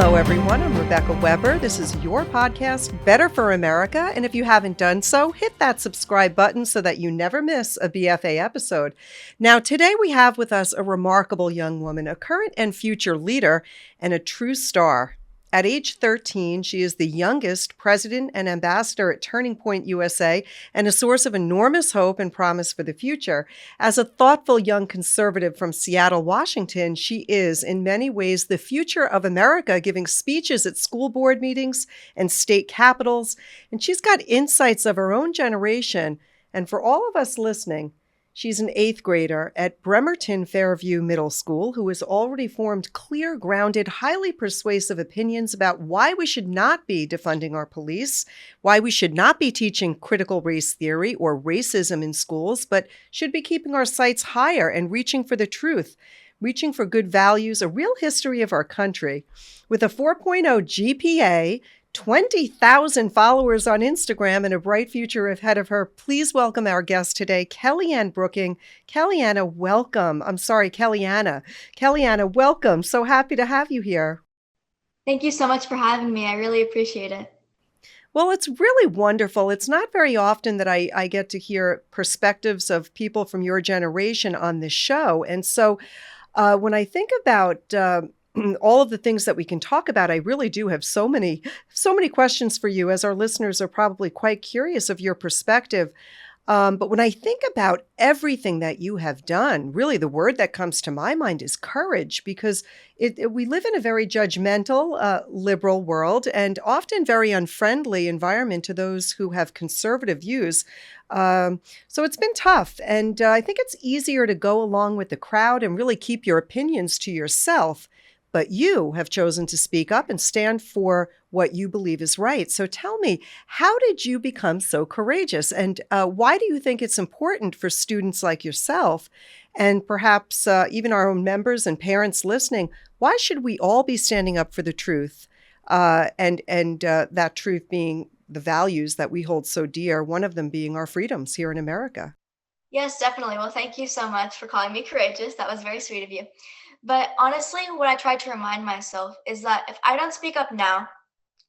Hello, everyone. I'm Rebecca Weber. This is your podcast, Better for America. And if you haven't done so, hit that subscribe button so that you never miss a BFA episode. Now, today we have with us a remarkable young woman, a current and future leader, and a true star. At age 13, she is the youngest president and ambassador at Turning Point USA and a source of enormous hope and promise for the future. As a thoughtful young conservative from Seattle, Washington, she is in many ways the future of America, giving speeches at school board meetings and state capitals. And she's got insights of her own generation. And for all of us listening, she's an 8th grader at Bremerton Fairview Middle School who has already formed clear, grounded, highly persuasive opinions about why we should not be defunding our police, why we should not be teaching critical race theory or racism in schools, but should be keeping our sights higher and reaching for the truth, reaching for good values, a real history of our country. With a 4.0 GPA, 20,000 followers on Instagram, and a bright future ahead of her, please welcome our guest today, KellyAnna Brooking. KellyAnna, welcome. I'm sorry, KellyAnna. KellyAnna, welcome. So happy to have you here. Thank you so much for having me. I really appreciate it. Well, it's really wonderful. It's not very often that I get to hear perspectives of people from your generation on this show. And so when I think about all of the things that we can talk about, I really do have so many questions for you, as our listeners are probably quite curious of your perspective. But when I think about everything that you have done, really the word that comes to my mind is courage, because we live in a very judgmental, liberal world and often very unfriendly environment to those who have conservative views. So it's been tough. And I think it's easier to go along with the crowd and really keep your opinions to yourself. But you have chosen to speak up and stand for what you believe is right. So tell me, how did you become so courageous? And why do you think it's important for students like yourself, and perhaps even our own members and parents listening, why should we all be standing up for the truth? And that truth being the values that we hold so dear, one of them being our freedoms here in America. Yes, definitely. Well, thank you so much for calling me courageous. That was very sweet of you. But honestly, what I try to remind myself is that if I don't speak up now,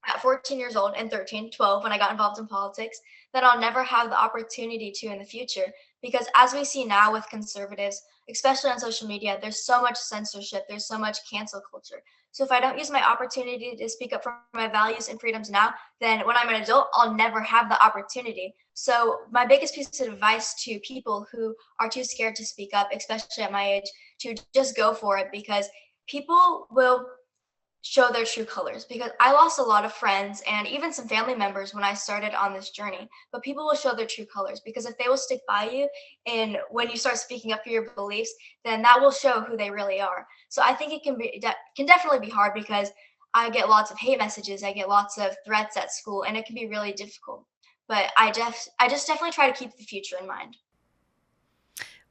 at 14 years old and 13, 12, when I got involved in politics, then I'll never have the opportunity to in the future. Because as we see now with conservatives, especially on social media, there's so much censorship, there's so much cancel culture. So if I don't use my opportunity to speak up for my values and freedoms now, then when I'm an adult, I'll never have the opportunity. So my biggest piece of advice to people who are too scared to speak up, especially at my age, to just go for it, because people will show their true colors. Because I lost a lot of friends and even some family members when I started on this journey, but people will show their true colors, because if they will stick by you and when you start speaking up for your beliefs, then that will show who they really are. So I think it can definitely be hard, because I get lots of hate messages, I get lots of threats at school, and it can be really difficult. But I just definitely try to keep the future in mind.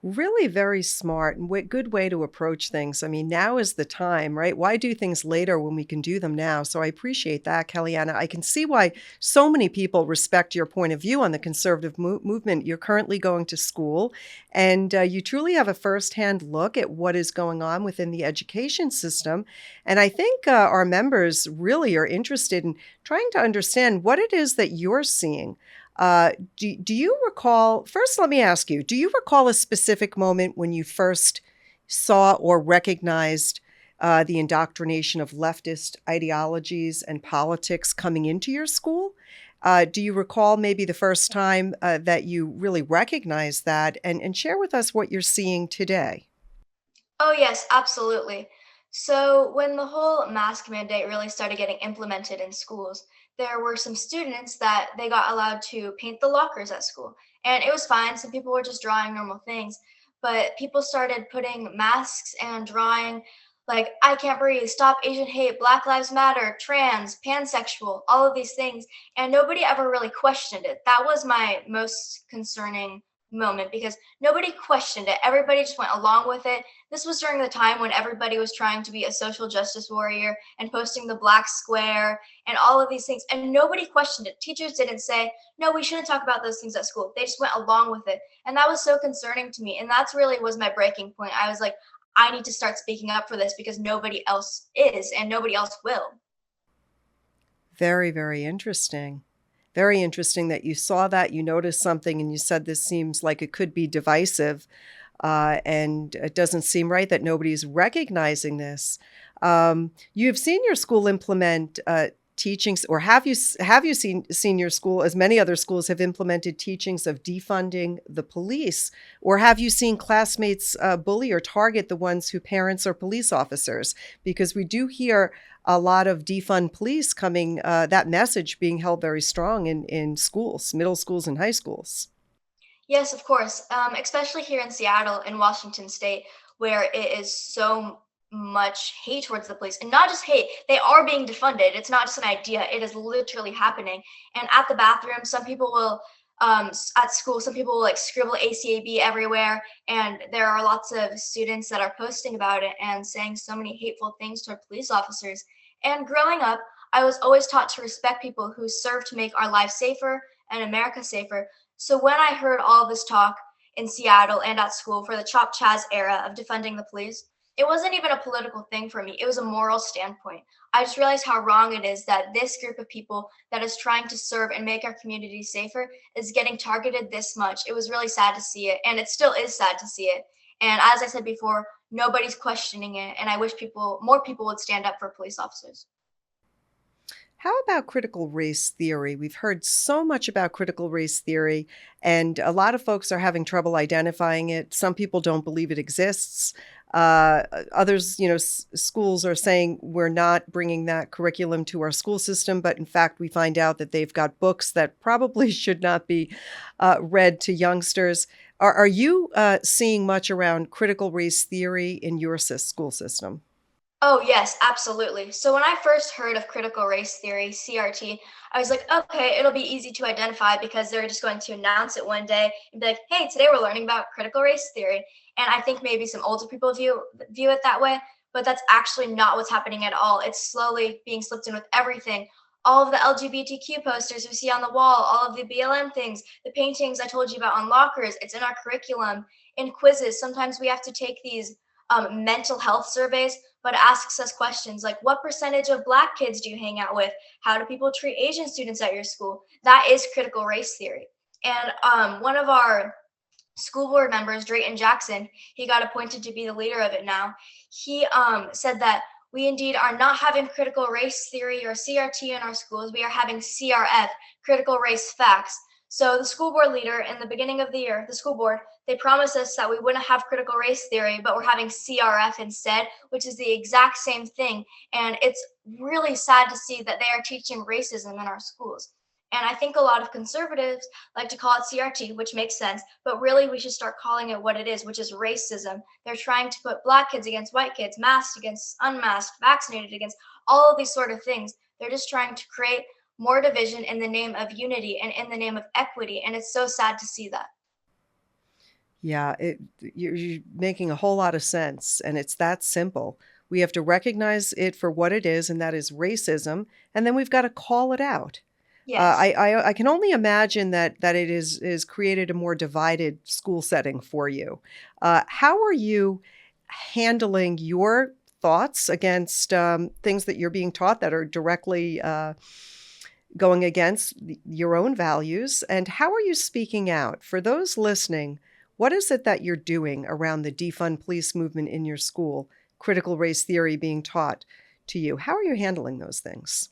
Really very smart and good way to approach things. I mean, now is the time, right? Why do things later when we can do them now? So I appreciate that, KellyAnna. I can see why so many people respect your point of view on the conservative movement. You're currently going to school, and you truly have a firsthand look at what is going on within the education system. And I think our members really are interested in trying to understand what it is that you're seeing. Do you recall, first let me ask you, do you recall a specific moment when you first saw or recognized the indoctrination of leftist ideologies and politics coming into your school? Do you recall maybe the first time that you really recognized that, and share with us what you're seeing today? Oh, yes, absolutely. So, when the whole mask mandate really started getting implemented in schools, there were some students that they got allowed to paint the lockers at school. And it was fine. Some people were just drawing normal things, but people started putting masks and drawing like I can't breathe, stop Asian hate, Black Lives Matter, trans, pansexual, all of these things. And nobody ever really questioned it. That was my most concerning moment, because nobody questioned it. Everybody just went along with it. This was during the time when everybody was trying to be a social justice warrior and posting the black square and all of these things. And nobody questioned it. Teachers didn't say, no, we shouldn't talk about those things at school. They just went along with it. And that was so concerning to me. And that's really was my breaking point. I was like, I need to start speaking up for this, because nobody else is and nobody else will. Very, very interesting. Very interesting that you saw that, you noticed something, and you said this seems like it could be divisive, and it doesn't seem right that nobody's recognizing this. You have seen your school implement teachings, or have you seen your school, as many other schools have implemented teachings of defunding the police, or have you seen classmates bully or target the ones who parents are police officers? Because we do hear a lot of defund police coming, that message being held very strong in schools, middle schools and high schools. Yes, of course. Especially here in Seattle and Washington State, where it is so much hate towards the police, and not just hate. They are being defunded. It's not just an idea. It is literally happening. And at the bathroom, some people will, at school, some people will like scribble ACAB everywhere, and there are lots of students that are posting about it and saying so many hateful things toward police officers. And growing up, I was always taught to respect people who serve to make our lives safer and America safer. So when I heard all this talk in Seattle and at school for the Chop Chaz era of defunding the police, it wasn't even a political thing for me. It was a moral standpoint. I just realized how wrong it is that this group of people that is trying to serve and make our community safer is getting targeted this much. It was really sad to see it, and it still is sad to see it. And as I said before, nobody's questioning it, and I wish more people would stand up for police officers. How about critical race theory? We've heard so much about critical race theory, and a lot of folks are having trouble identifying it. Some people don't believe it exists. Others, schools are saying we're not bringing that curriculum to our school system, but in fact, we find out that they've got books that probably should not be read to youngsters. Are you seeing much around critical race theory in your school system? Oh, yes, absolutely. So when I first heard of critical race theory, CRT, I was like, okay, it'll be easy to identify because they're just going to announce it one day and be like, hey, today we're learning about critical race theory. And I think maybe some older people view it that way, but that's actually not what's happening at all. It's slowly being slipped in with everything. All of the LGBTQ posters we see on the wall, all of the BLM things, the paintings I told you about on lockers, it's in our curriculum, in quizzes. Sometimes we have to take these mental health surveys, but asks us questions like, what percentage of Black kids do you hang out with? How do people treat Asian students at your school? That is critical race theory. And one of our school board members, Drayton Jackson, he got appointed to be the leader of it now. He said that we indeed are not having critical race theory or CRT in our schools. We are having CRF, critical race facts. So the school board leader in the beginning of the year, the school board, they promised us that we wouldn't have critical race theory, but we're having CRF instead, which is the exact same thing. And it's really sad to see that they are teaching racism in our schools. And I think a lot of conservatives like to call it CRT, which makes sense, but really we should start calling it what it is, which is racism. They're trying to put Black kids against white kids, masked against unmasked, vaccinated against all of these sort of things. They're just trying to create more division in the name of unity and in the name of equity. And it's so sad to see that. Yeah, you're making a whole lot of sense, and it's that simple. We have to recognize it for what it is, and that is racism, and then we've got to call it out. Yes. I can only imagine that it is created a more divided school setting for you. How are you handling your thoughts against things that you're being taught that are directly going against your own values? And how are you speaking out? For those listening, what is it that you're doing around the defund police movement in your school, critical race theory being taught to you? How are you handling those things?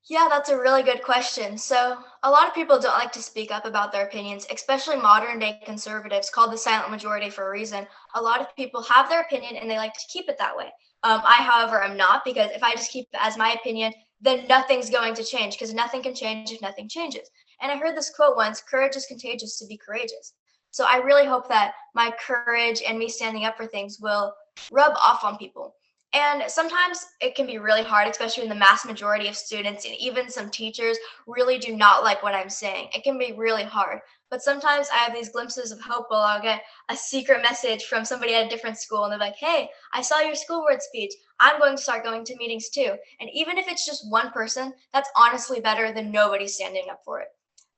Yeah, that's a really good question. So, a lot of people don't like to speak up about their opinions, especially modern day conservatives called the silent majority for a reason. A lot of people have their opinion and they like to keep it that way. I, however, am not, because if I just keep it as my opinion, then nothing's going to change because nothing can change if nothing changes. And I heard this quote once: courage is contagious to be courageous. So, I really hope that my courage and me standing up for things will rub off on people. And sometimes it can be really hard, especially when the mass majority of students and even some teachers really do not like what I'm saying. It can be really hard. But sometimes I have these glimpses of hope where I'll get a secret message from somebody at a different school and they're like, hey, I saw your school board speech. I'm going to start going to meetings too. And even if it's just one person, that's honestly better than nobody standing up for it.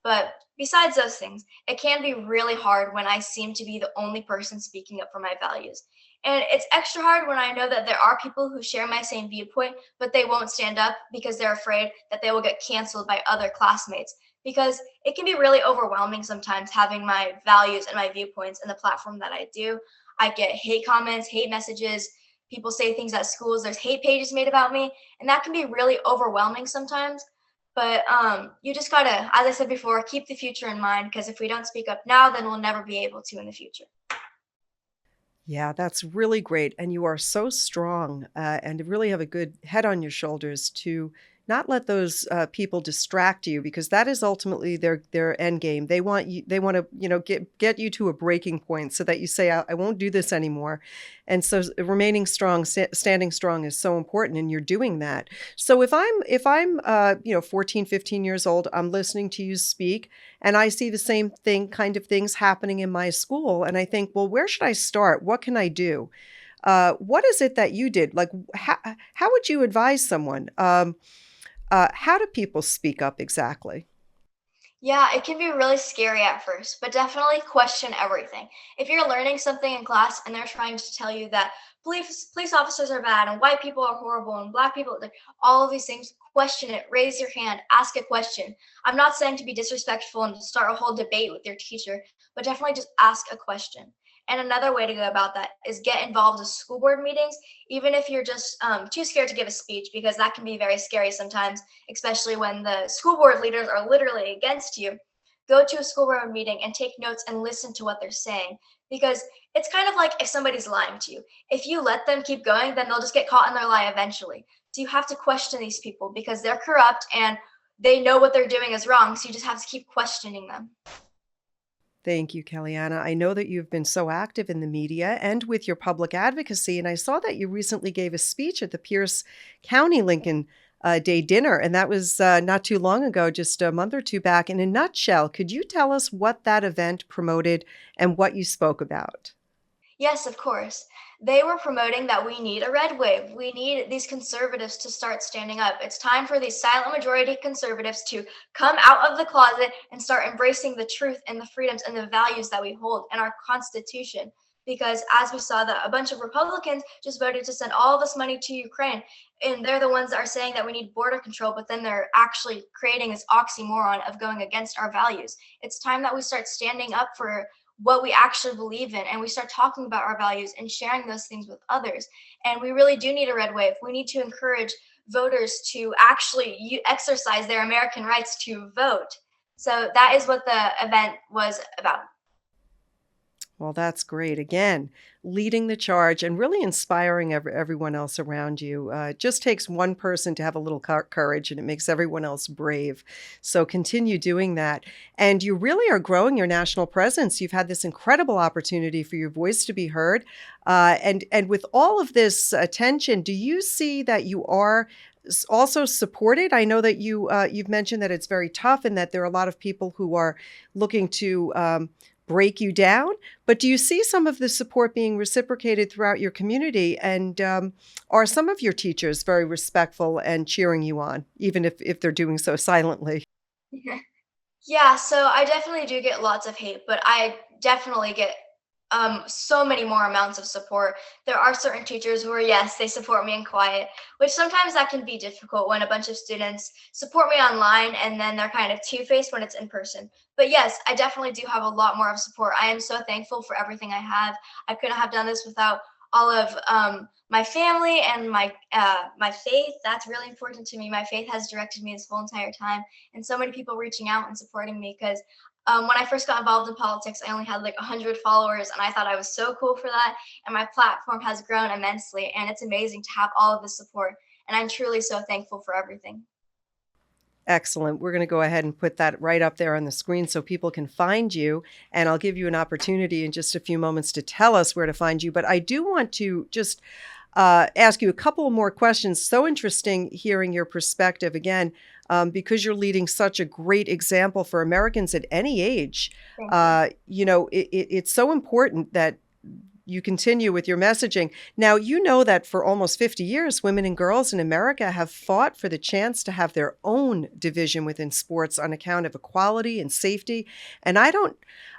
But besides those things, it can be really hard when I seem to be the only person speaking up for my values. And it's extra hard when I know that there are people who share my same viewpoint, but they won't stand up because they're afraid that they will get canceled by other classmates. Because it can be really overwhelming sometimes having my values and my viewpoints in the platform that I do. I get hate comments, hate messages. People say things at schools. There's hate pages made about me, and that can be really overwhelming sometimes. But you just gotta, as I said before, keep the future in mind, because if we don't speak up now, then we'll never be able to in the future. Yeah, that's really great. And you are so strong and really have a good head on your shoulders to not let those people distract you, because that is ultimately their end game. They want you, they want to, get you to a breaking point so that you say, I won't do this anymore. And so remaining strong, standing strong is so important. And you're doing that. So if I'm 14, 15 years old, I'm listening to you speak and I see the same kind of things happening in my school. And I think, well, where should I start? What can I do? What is it that you did? Like, how would you advise someone? How do people speak up exactly? Yeah, it can be really scary at first, but definitely question everything. If you're learning something in class and they're trying to tell you that police officers are bad and white people are horrible and black people, like all of these things, question it, raise your hand, ask a question. I'm not saying to be disrespectful and start a whole debate with your teacher, but definitely just ask a question. And another way to go about that is get involved in school board meetings, even if you're just too scared to give a speech, because that can be very scary sometimes, especially when the school board leaders are literally against you. Go to a school board meeting and take notes and listen to what they're saying, because it's kind of like if somebody's lying to you. If you let them keep going, then they'll just get caught in their lie eventually. So you have to question these people because they're corrupt and they know what they're doing is wrong. So you just have to keep questioning them. Thank you, KellyAnna. I know that you've been so active in the media and with your public advocacy, and I saw that you recently gave a speech at the Pierce County Lincoln Day dinner, and that was not too long ago, just a month or two back. In a nutshell, could you tell us what that event promoted and what you spoke about? Yes, of course. They were promoting that we need a red wave. We need these conservatives to start standing up. It's time for these silent majority conservatives to come out of the closet and start embracing the truth and the freedoms and the values that we hold in our Constitution. Because as we saw, that a bunch of Republicans just voted to send all this money to Ukraine, and they're the ones that are saying that we need border control, but then they're actually creating this oxymoron of going against our values. It's time that we start standing up for what we actually believe in, and we start talking about our values and sharing those things with others. And we really do need a red wave. We need to encourage voters to actually exercise their American rights to vote. So that is what the event was about. Well, that's great. Again, leading the charge and really inspiring everyone else around you. It just takes one person to have a little courage and it makes everyone else brave. So continue doing that. And you really are growing your national presence. You've had this incredible opportunity for your voice to be heard. And with all of this attention, do you see that you are also supported? I know that you've mentioned that it's very tough and that there are a lot of people who are looking to break you down. But do you see some of the support being reciprocated throughout your community? And are some of your teachers very respectful and cheering you on, even if they're doing so silently? Yeah, so I definitely do get lots of hate, but I definitely get so many more amounts of support. There are certain teachers who are, yes, they support me in quiet, which sometimes that can be difficult when a bunch of students support me online and then they're kind of two-faced when it's in person. But yes, I definitely do have a lot more of support. I am so thankful for everything I have. I couldn't have done this without all of my family and my faith. That's really important to me. My faith has directed me this whole entire time, and so many people reaching out and supporting me, because when I first got involved in politics, I only had like 100 followers, and I thought I was so cool for that. And my platform has grown immensely, and it's amazing to have all of this support. And I'm truly so thankful for everything. Excellent. We're going to go ahead and put that right up there on the screen so people can find you. And I'll give you an opportunity in just a few moments to tell us where to find you. But I do want to just ask you a couple more questions. So interesting hearing your perspective again, because you're leading such a great example for Americans at any age. Thank you. It's so important that you continue with your messaging. Now, you know that for almost 50 years, women and girls in America have fought for the chance to have their own division within sports on account of equality and safety. And I don't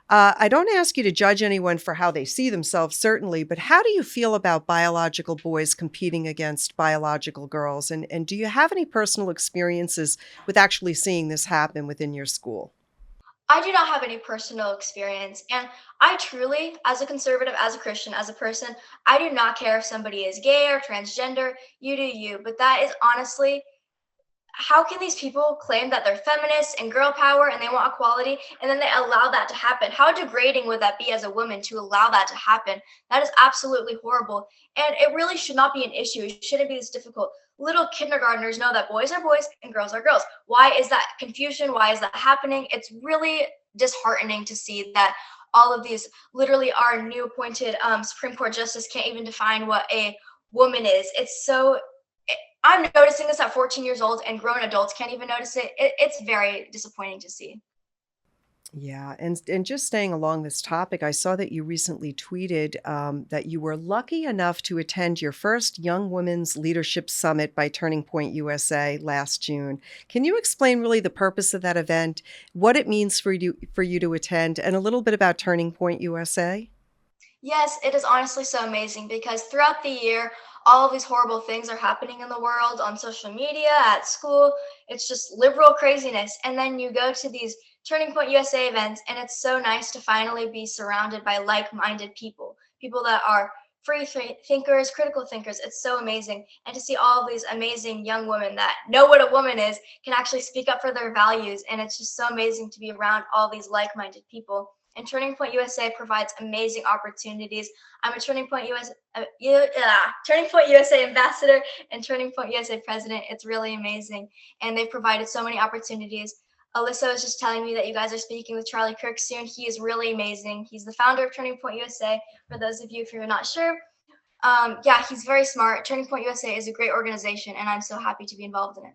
ask you to judge anyone for how they see themselves, certainly, but how do you feel about biological boys competing against biological girls? And do you have any personal experiences with actually seeing this happen within your school? I do not have any personal experience. And I truly, as a conservative, as a Christian, as a person, I do not care if somebody is gay or transgender. You do you. But that is honestly, how can these people claim that they're feminists and girl power and they want equality and then they allow that to happen? How degrading would that be as a woman to allow that to happen? That is absolutely horrible. And it really should not be an issue. It shouldn't be this difficult. Little kindergartners know that boys are boys and girls are girls. Why is that confusion? Why is that happening? It's really disheartening to see that all of these literally our new appointed Supreme Court justice can't even define what a woman is. It's so I'm noticing this at 14 years old, and grown adults can't even notice it. It's very disappointing to see. Yeah, and just staying along this topic, I saw that you recently tweeted that you were lucky enough to attend your first Young Women's Leadership Summit by Turning Point USA last June. Can you explain really the purpose of that event, what it means for you to attend, and a little bit about Turning Point USA? Yes, it is honestly so amazing because throughout the year, all of these horrible things are happening in the world on social media, at school. It's just liberal craziness. And then you go to these Turning Point USA events, and it's so nice to finally be surrounded by like minded people, people that are thinkers, critical thinkers. It's so amazing. And to see all of these amazing young women that know what a woman is can actually speak up for their values. And it's just so amazing to be around all these like minded people. And Turning Point USA provides amazing opportunities. I'm a Turning Point USA ambassador and Turning Point USA president. It's really amazing, and they've provided so many opportunities. Alyssa was just telling me that you guys are speaking with Charlie Kirk soon. He is really amazing. He's the founder of Turning Point USA. For those of you if you're not sure, yeah, he's very smart. Turning Point USA is a great organization, and I'm so happy to be involved in it.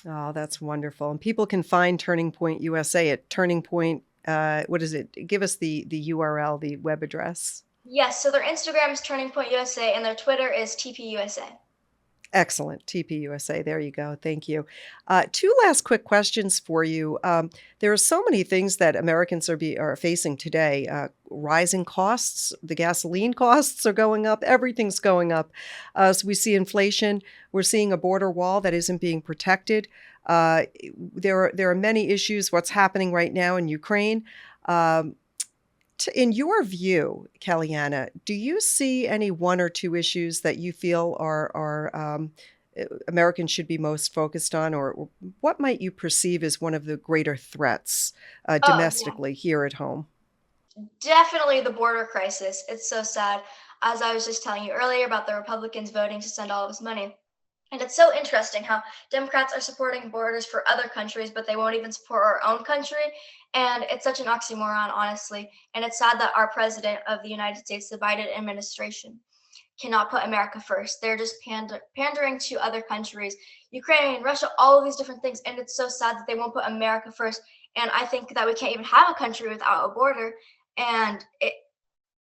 Oh, that's wonderful. And people can find Turning Point USA at Turning Point. What is it? Give us the URL, the web address. Yes, so their Instagram is Turning Point USA, and their Twitter is TPUSA. Excellent. TPUSA. There you go. Thank you. Two last quick questions for you. There are so many things that Americans are facing today. Rising costs, the gasoline costs are going up. Everything's going up. So we see inflation. We're seeing a border wall that isn't being protected. There are many issues. What's happening right now in Ukraine? In your view, KellyAnna, do you see any one or two issues that you feel are Americans should be most focused on, or what might you perceive as one of the greater threats domestically here at home? Definitely the border crisis. It's so sad. As I was just telling you earlier about the Republicans voting to send all of this money. And it's so interesting how Democrats are supporting borders for other countries, but they won't even support our own country. And it's such an oxymoron, honestly. And it's sad that our president of the United States, the Biden administration, cannot put America first. They're just pandering to other countries, Ukraine, Russia, all of these different things. And it's so sad that they won't put America first. And I think that we can't even have a country without a border. And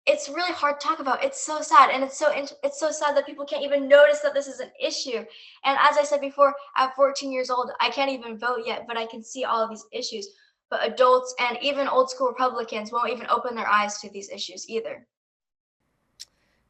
it's really hard to talk about. It's so sad, and it's so sad that people can't even notice that this is an issue. And as I said before, at 14 years old, I can't even vote yet, but I can see all of these issues. But adults and even old school Republicans won't even open their eyes to these issues either.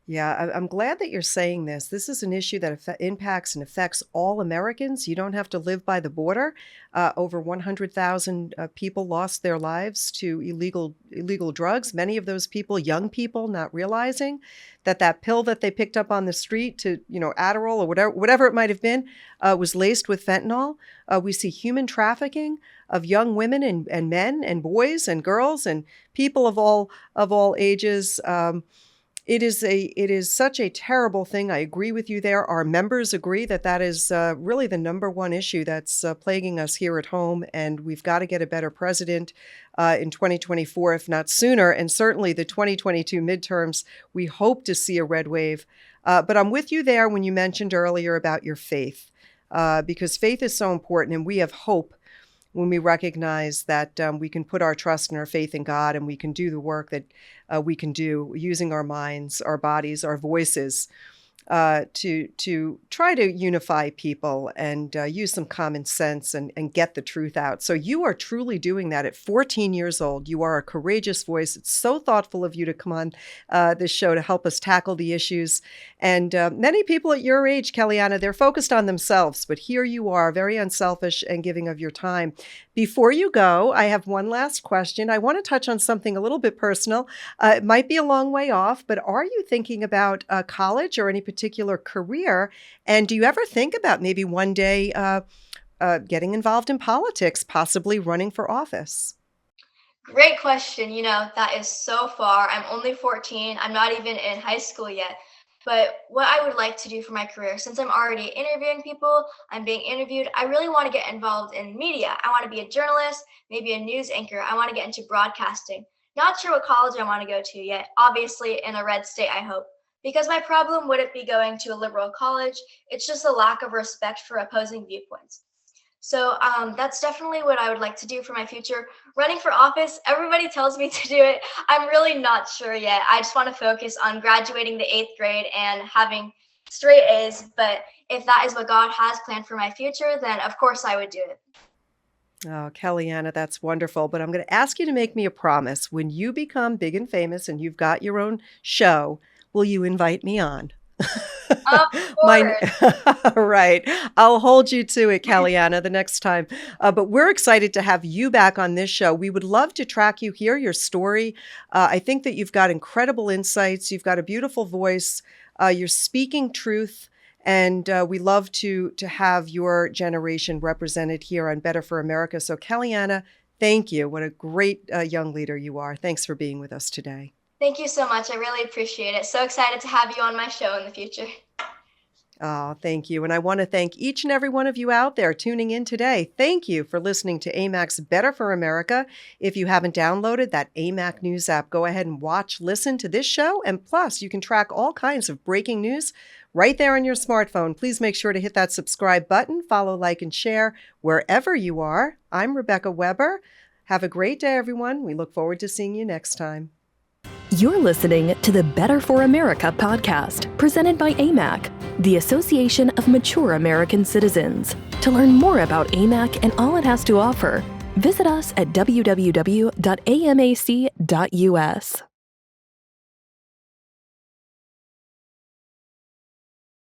Yeah, I'm glad that you're saying this. This is an issue that impacts and affects all Americans. You don't have to live by the border. Over 100,000 people lost their lives to illegal drugs. Many of those people, young people, not realizing that pill that they picked up on the street to, Adderall or whatever it might have been, was laced with fentanyl. We see human trafficking of young women and men and boys and girls and people of all ages. It is such a terrible thing. I agree with you there. Our members agree that is really the number one issue that's plaguing us here at home, and we've got to get a better president in 2024, if not sooner. And certainly the 2022 midterms, we hope to see a red wave. But I'm with you there when you mentioned earlier about your faith, because faith is so important, and we have hope when we recognize that we can put our trust and our faith in God, and we can do the work that we can do using our minds, our bodies, our voices, to try to unify people and use some common sense and get the truth out. So you are truly doing that at 14 years old. You are a courageous voice. It's so thoughtful of you to come on this show to help us tackle the issues. And many people at your age, KellyAnna, they're focused on themselves, but here you are, very unselfish and giving of your time. Before you go, I have one last question. I want to touch on something a little bit personal. It might be a long way off, but are you thinking about college or any particular career? And do you ever think about maybe one day getting involved in politics, possibly running for office? Great question. That is so far. I'm only 14. I'm not even in high school yet. But what I would like to do for my career, since I'm already interviewing people, I'm being interviewed, I really want to get involved in media. I want to be a journalist, maybe a news anchor. I want to get into broadcasting. Not sure what college I want to go to yet. Obviously, in a red state, I hope. Because my problem wouldn't be going to a liberal college. It's just a lack of respect for opposing viewpoints. So that's definitely what I would like to do for my future. Running for office, everybody tells me to do it. I'm really not sure yet. I just want to focus on graduating the 8th grade and having straight A's. But if that is what God has planned for my future, then of course I would do it. Oh, KellyAnna, that's wonderful. But I'm going to ask you to make me a promise. When you become big and famous and you've got your own show, will you invite me on? Of Mine, course. right. I'll hold you to it, KellyAnna, the next time. But we're excited to have you back on this show. We would love to track you, hear your story. I think that you've got incredible insights. You've got a beautiful voice. You're speaking truth. And we love to have your generation represented here on Better for America. So KellyAnna, thank you. What a great young leader you are. Thanks for being with us today. Thank you so much. I really appreciate it. So excited to have you on my show in the future. Oh, thank you. And I want to thank each and every one of you out there tuning in today. Thank you for listening to Amac's Better for America. If you haven't downloaded that Amac News app, go ahead and watch, listen to this show. And plus, you can track all kinds of breaking news right there on your smartphone. Please make sure to hit that subscribe button, follow, like, and share wherever you are. I'm Rebecca Weber. Have a great day, everyone. We look forward to seeing you next time. You're listening to the Better for America podcast, presented by Amac, the Association of Mature American Citizens. To learn more about Amac and all it has to offer, visit us at www.amac.us.